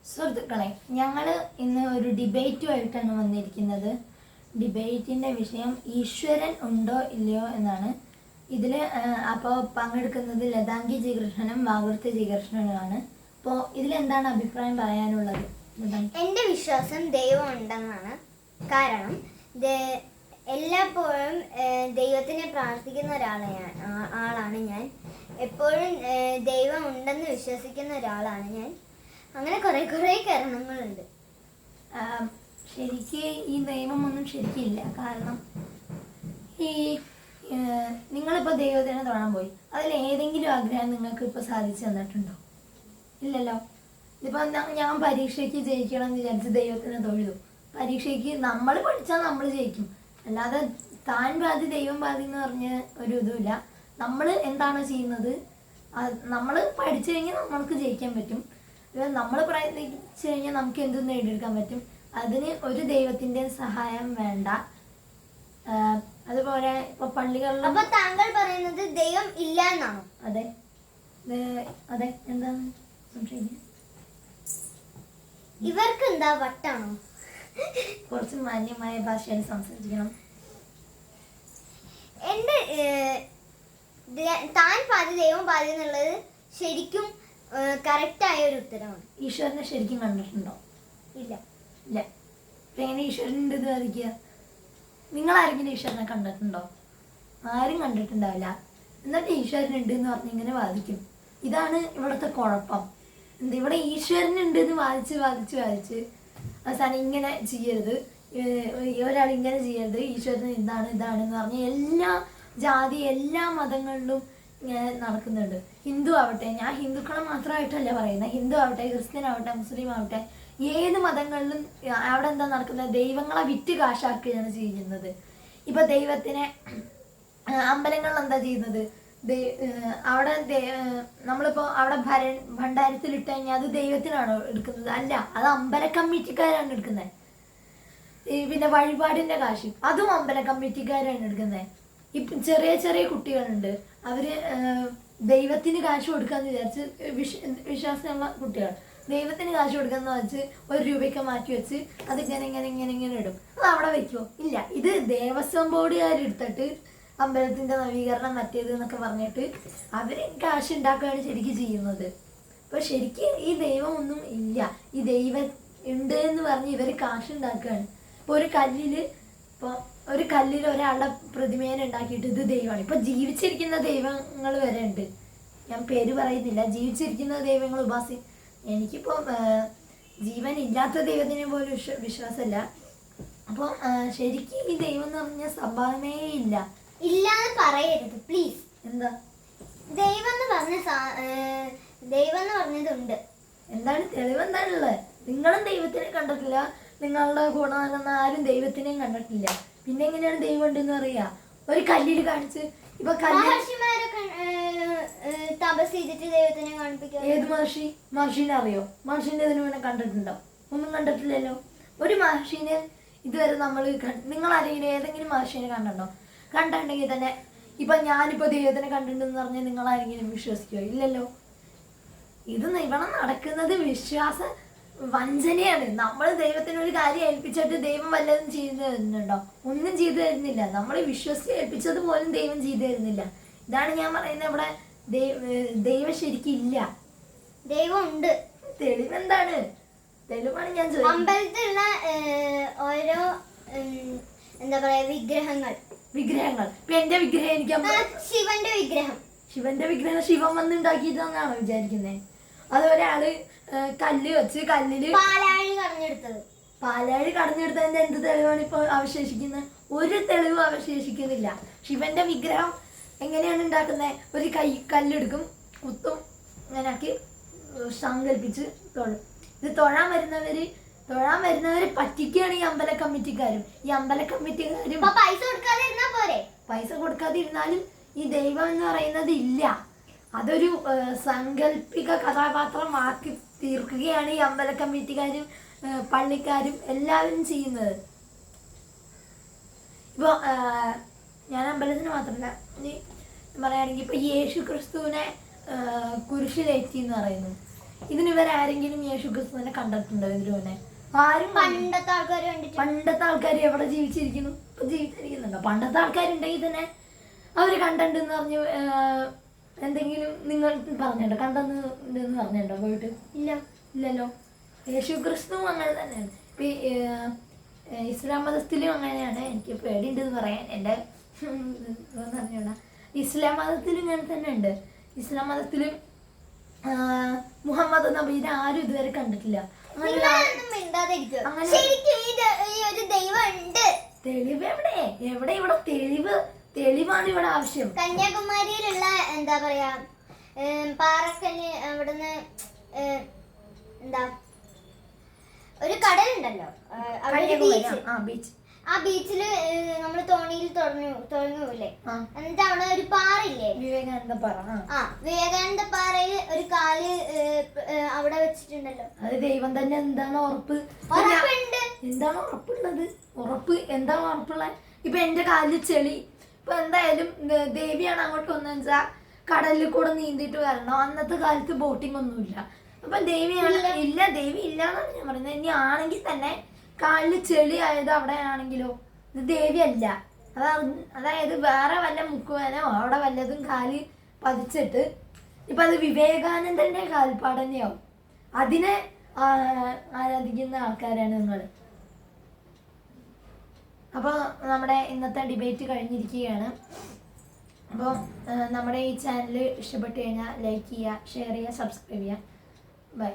സുഹൃത്തുക്കളെ, ഞങ്ങൾ ഇന്ന് ഒരു ഡിബേറ്റുമായിട്ടാണ് വന്നിരിക്കുന്നത്. ഡിബേറ്റിൻ്റെ വിഷയം ഈശ്വരൻ ഉണ്ടോ ഇല്ലയോ എന്നാണ്. ഇതിൽ അപ്പോൾ പങ്കെടുക്കുന്നത് ലതാംഗി ജി കൃഷ്ണനും വാകൃത്തി ജി കൃഷ്ണനുമാണ്. അപ്പോൾ ഇതിലെന്താണ് അഭിപ്രായം പറയാനുള്ളത്? എൻ്റെ വിശ്വാസം ദൈവം ഉണ്ടെന്നാണ്. കാരണം എല്ലായ്പ്പോഴും ദൈവത്തിനെ പ്രാർത്ഥിക്കുന്ന ആളാണ് ഞാൻ. എപ്പോഴും ദൈവം ഉണ്ടെന്ന് വിശ്വസിക്കുന്ന ഒരാളാണ് ഞാൻ. അങ്ങനെ കുറേ കാരണങ്ങളുണ്ട്. ശരിക്ക് ഈ ദൈവമൊന്നും ശരിക്കില്ല. കാരണം ഈ നിങ്ങളിപ്പോൾ ദൈവത്തിനെ തൊഴാൻ പോയി, അതിൽ ഏതെങ്കിലും ആഗ്രഹം നിങ്ങൾക്ക് ഇപ്പോൾ സാധിച്ചു തന്നിട്ടുണ്ടോ? ഇല്ലല്ലോ. ഇതിപ്പോൾ ഞാൻ പരീക്ഷയ്ക്ക് ജയിക്കണം എന്ന് വിചാരിച്ച് ദൈവത്തിനെ തൊഴുതു. പരീക്ഷയ്ക്ക് നമ്മൾ പഠിച്ചാൽ നമ്മൾ ജയിക്കും, അല്ലാതെ താൻ ബാധി ദൈവം ബാധി എന്ന് പറഞ്ഞ ഒരു ഇതുമില്ല. നമ്മൾ എന്താണോ ചെയ്യുന്നത് നമ്മൾ പഠിച്ചു കഴിഞ്ഞാൽ നമ്മൾക്ക് ജയിക്കാൻ പറ്റും. നമ്മൾ പ്രയത്നിച്ചു കഴിഞ്ഞാൽ നമുക്ക് എന്തും നേടിയെടുക്കാൻ പറ്റും. അതിന് ഒരു ദൈവത്തിൻ്റെ സഹായം വേണ്ട. അതുപോലെ ഇപ്പൊ പള്ളികളിൽ അപ്പൊ താങ്കൾ പറയുന്നത് ദൈവം ഇല്ല എന്നാണോ? അതെ അതെ. എന്താണ് സംശയിക്കുക? ഇവർക്ക് എന്താ വട്ടാണോ? കുറച്ച് മാന്യമായ ഭാഷയിൽ സംസാരിക്കണം. എന്റെ താൻ പാതി ദൈവം പാതി എന്നുള്ളത് ശരിക്കും കറക്റ്റായ ഒരു ഉത്തരമാണ്. ഈശ്വരനെ ശരിക്കും കണ്ടിട്ടുണ്ടോ? ഇല്ല. ഇല്ല. എങ്ങനെ ഈശ്വരൻ്റെ ഇത് വാദിക്കുക? നിങ്ങൾ ആരെങ്കിലും ഈശ്വരനെ കണ്ടിട്ടുണ്ടോ? ആരും കണ്ടിട്ടുണ്ടാവില്ല. എന്നിട്ട് ഈശ്വരനുണ്ട് എന്ന് പറഞ്ഞ് ഇങ്ങനെ വാദിക്കും. ഇതാണ് ഇവിടുത്തെ കുഴപ്പം. ഇവിടെ ഈശ്വരനുണ്ട് എന്ന് വാദിച്ച് അവസാനം ഇങ്ങനെ ചെയ്യരുത്, ഒരാൾ ഇങ്ങനെ ചെയ്യരുത്, ഈശ്വരൻ ഇതാണെന്ന് പറഞ്ഞ് എല്ലാ ജാതി എല്ലാ മതങ്ങളിലും ഇങ്ങനെ നടക്കുന്നുണ്ട്. ഹിന്ദു ആവട്ടെ, ഞാൻ ഹിന്ദുക്കളെ മാത്രമായിട്ടല്ല പറയുന്നത്, ഹിന്ദു ആവട്ടെ, ക്രിസ്ത്യൻ ആവട്ടെ, മുസ്ലിം ആവട്ടെ, ഏത് മതങ്ങളിലും അവിടെ എന്താ നടക്കുന്നത്? ദൈവങ്ങളെ വിറ്റ് കാശാക്കുകയാണ് ചെയ്യുന്നത്. ഇപ്പൊ ദൈവത്തിനെ അമ്പലങ്ങളിൽ എന്താ ചെയ്യുന്നത്? അവിടെ നമ്മളിപ്പോ അവിടെ ഭണ്ഡാരത്തിൽ കഴിഞ്ഞാൽ അത് ദൈവത്തിനാണോ എടുക്കുന്നത്? അല്ല, അത് അമ്പല കമ്മിറ്റിക്കാരാണ് എടുക്കുന്നത്. പിന്നെ വഴിപാടിന്റെ കാശ് അതും അമ്പല കമ്മിറ്റിക്കാരാണ് എടുക്കുന്നത്. ഇപ്പം ചെറിയ കുട്ടികളുണ്ട്, അവര് ദൈവത്തിന് കാശ് കൊടുക്കാന്ന് വിചാരിച്ച് വിശ്വാസമുള്ള കുട്ടികൾ ദൈവത്തിന് കാശ് കൊടുക്കാന്ന് വെച്ച് 1 രൂപയ്ക്ക് മാറ്റി വെച്ച് അത് ഇങ്ങനെ ഇടും. അത് അവിടെ വെക്കുമോ? ഇല്ല. ഇത് ദേവസ്വം ബോർഡുകാരെടുത്തിട്ട് അമ്പലത്തിന്റെ നവീകരണം മറ്റേത് എന്നൊക്കെ പറഞ്ഞിട്ട് അവര് കാശ് ഉണ്ടാക്കുകയാണ് ശരിക്കും ചെയ്യുന്നത്. അപ്പൊ ശരിക്കും ഈ ദൈവമൊന്നും ഇല്ല. ഈ ദൈവം ഉണ്ട് എന്ന് പറഞ്ഞ് ഇവര് കാശ് ഉണ്ടാക്കുകയാണ്. ഇപ്പൊ ഒരു കല്ലിൽ ഒരാളുടെ പ്രതിമേനെ ഉണ്ടാക്കിയിട്ട് ഇത് ദൈവമാണ്. ഇപ്പൊ ജീവിച്ചിരിക്കുന്ന ദൈവങ്ങൾ വരെ ഉണ്ട്. ഞാൻ പേര് പറയുന്നില്ല. ജീവിച്ചിരിക്കുന്ന ദൈവങ്ങൾ എനിക്കിപ്പോ ജീവൻ ഇല്ലാത്ത ദൈവത്തിനെ പോലും വിശ്വാസമില്ല. അപ്പോൾ ശരിക്കും ഈ ദൈവം എന്ന് പറഞ്ഞ സംഭാവനയേ ഇല്ല. ഇല്ലാന്ന് പറയരുത് പ്ലീസ്. എന്താ ദൈവം എന്ന് പറഞ്ഞതുണ്ട്. എന്താണ് തെളിവ്? എന്താണുള്ളത്? നിങ്ങളും ദൈവത്തിനെ കണ്ടിട്ടില്ല, നിങ്ങളുടെ കൂടെ നടന്ന ആരും ദൈവത്തിനെയും കണ്ടിട്ടില്ല. പിന്നെ എങ്ങനെയാണ് ദൈവം ഉണ്ടെന്ന് പറയാ? ഒരു കല്ലിൽ കാണിച്ച് ഇപ്പൊ തപസ് ചെയ്തിട്ട് ദൈവത്തിനെ കാണിപ്പിക്കുക. ഏത് മഹർഷീനെ അറിയോ? മഹർഷീനെ ഇതിനു മുന്നേ കണ്ടിട്ടുണ്ടോ? ഒന്നും കണ്ടിട്ടില്ലല്ലോ. ഒരു മഹർഷീനെ ഇതുവരെ നിങ്ങൾ ആരെങ്കിലും ഏതെങ്കിലും മഹർഷീനെ കണ്ടിട്ടുണ്ടോ? കണ്ടിട്ടുണ്ടെങ്കിൽ തന്നെ ഇപ്പൊ ഞാനിപ്പോ ദൈവത്തിനെ കണ്ടിട്ടുണ്ടെന്ന് പറഞ്ഞാൽ നിങ്ങൾ ആരെങ്കിലും വിശ്വസിക്കോ? ഇല്ലല്ലോ. ഇത് ഇവിടെ നടക്കുന്നത് വിശ്വാസ വഞ്ചനയാണ്. നമ്മൾ ദൈവത്തിന് ഒരു കാര്യം ഏൽപ്പിച്ചിട്ട് ദൈവം വല്ലതും ചെയ്തു തരുന്നുണ്ടോ? ഒന്നും ചെയ്തു തരുന്നില്ല. നമ്മൾ വിശ്വസിച്ച് ഏൽപ്പിച്ചത് പോലും ദൈവം ചെയ്തു തരുന്നില്ല. ഇതാണ് ഞാൻ പറയുന്നത്. ഇവിടെ ദൈവം ശരിക്കും ഇല്ല. ദൈവം ഉണ്ട്. തെളിവെന്താണ്? തെളിവാണ് ഞാൻ ചോദിച്ചത്. അമ്പലത്തിലുള്ള ഓരോ എന്താ പറയാ വിഗ്രഹങ്ങൾ ഇപ്പൊ എന്റെ വിഗ്രഹം എനിക്ക് ശിവന്റെ വിഗ്രഹം ശിവൻ വന്നുണ്ടാക്കിയതെന്നാണോ വിചാരിക്കുന്നത്? അത് ഒരാള് കല്ല് വെച്ച് കല്ലില് പാലാഴി കടഞ്ഞെടുത്തതിന്റെ എന്ത് തെളിവാണ് ഇപ്പൊ അവശേഷിക്കുന്നത്? ഒരു തെളിവും അവശേഷിക്കുന്നില്ല. ശിവന്റെ വിഗ്രഹം എങ്ങനെയാണ് ഉണ്ടാക്കുന്നത്? ഒരു കല്ലെടുക്കും, കുത്തും, ഇങ്ങനെ ആക്കി സങ്കല്പിച്ച് തൊഴും. ഇത് തൊഴാൻ വരുന്നവര് പറ്റിക്കുകയാണ് ഈ അമ്പല കമ്മിറ്റിക്കാരും. ഈ അമ്പല കമ്മിറ്റിക്കാരും പൈസ കൊടുക്കാതിരുന്നാലും ഈ ദൈവം എന്ന് പറയുന്നത് ഇല്ല. അതൊരു സങ്കല്പിക കഥാപാത്രമാക്കി തീർക്കുകയാണ് ഈ അമ്പല കമ്മിറ്റിക്കാരും പള്ളിക്കാരും എല്ലാവരും ചെയ്യുന്നത്. ഇപ്പോൾ ഞാൻ അമ്പലത്തിന് മാത്രമല്ല, പറയുകയാണെങ്കിൽ ഇപ്പൊ യേശു ക്രിസ്തുവിനെ കുരിശിലേറ്റി എന്ന് പറയുന്നു. ഇതിന് ഇവരാരെങ്കിലും യേശു ക്രിസ്തുവിനെ കണ്ടിട്ടുണ്ടോ ഇതിന് മുന്നേ? ആരും പണ്ടത്തെ ആൾക്കാർ കണ്ടിട്ട്. പണ്ടത്തെ ആൾക്കാർ എവിടെ ജീവിച്ചിരിക്കുന്നു? ഇപ്പൊ ജീവിച്ചിരിക്കുന്നുണ്ടോ? പണ്ടത്തെ ആൾക്കാരുണ്ടെങ്കിൽ തന്നെ അവര് കണ്ടിട്ടുണ്ടെന്ന് പറഞ്ഞു എന്തെങ്കിലും നിങ്ങൾ പറഞ്ഞിട്ടുണ്ടോ? കണ്ടെന്ന് പറഞ്ഞിട്ടുണ്ടോ പോയിട്ട്? ഇല്ല. ഇല്ലല്ലോ. യേശു ക്രിസ്തുവും അങ്ങനെ തന്നെയാണ്. ഇപ്പൊ ഇസ്ലാം മതത്തിലും അങ്ങനെയാണ്. എനിക്ക് പേടിയുണ്ടെന്ന് പറയാൻ, എൻ്റെ പറഞ്ഞോടാ. ഇസ്ലാം മതത്തിലും ഇങ്ങനെ തന്നെ ഉണ്ട്. ഇസ്ലാം മതത്തിലും മുഹമ്മദ് നബീനെ ആരും ഇതുവരെ കണ്ടിട്ടില്ല. തെളിവ് എവിടെ? ഇവിടെ തെളിവാണ് ഇവിടെ ആവശ്യം. കന്യാകുമാരിയിലുള്ള എന്താ പറയാ പാറക്കല്ല് അവിടുന്ന് എന്താ ഒരു കടലുണ്ടല്ലോ, ബീച്ച്. ആ ബീച്ചില് നമ്മള് തോണിയിൽ തുടങ്ങൂല്ലേ, എന്നിട്ട് അവിടെ ഒരു പാറയില്ലേ, വിവേകാനന്ദ പാറ. ആ വിവേകാനന്ദ പാറയിൽ ഒരു കാല് അവിടെ വെച്ചിട്ടുണ്ടല്ലോ. അത് ദൈവം തന്നെ. എന്താണ് ഉറപ്പ്? എന്താണ് ഉറപ്പുള്ളത്? എന്താണ് ഉറപ്പുള്ളത്? ഇപ്പൊ എന്റെ കാലിൽ ചെളി, ഇപ്പൊ എന്തായാലും ദേവിയാണ് അങ്ങോട്ട് വന്നെന്ന് വെച്ചാൽ കടലിൽ കൂടെ നീന്തിട്ട് വരണം. അന്നത്തെ കാലത്ത് ബോട്ടിംഗ് ഒന്നുമില്ല. അപ്പൊ ദേവിയാണ് ഇല്ല, ദേവി ഇല്ല എന്നാണ് ഞാൻ പറയുന്നത്. ഇനി ആണെങ്കിൽ തന്നെ കാലിൽ ചെളി ആയത് അവിടെ ആണെങ്കിലോ ഇത് ദേവി അല്ല. അതായത് വേറെ വല്ല മുക്കുവാനോ അവിടെ വല്ലതും കാല് പതിച്ചിട്ട് ഇപ്പൊ അത് വിവേകാനന്ദന്റെ കാൽപ്പാട് തന്നെയാവും. അതിനെ ആരാധിക്കുന്ന ആൾക്കാരാണ് നിങ്ങൾ. അപ്പോൾ നമ്മുടെ ഇന്നത്തെ ഡിബേറ്റ് കഴിഞ്ഞിരിക്കുകയാണ്. അപ്പോൾ നമ്മുടെ ഈ ചാനൽ ഇഷ്ടപ്പെട്ട് കഴിഞ്ഞാൽ ലൈക്ക് ചെയ്യുക, ഷെയർ ചെയ്യുക, സബ്സ്ക്രൈബ് ചെയ്യുക. ബൈ.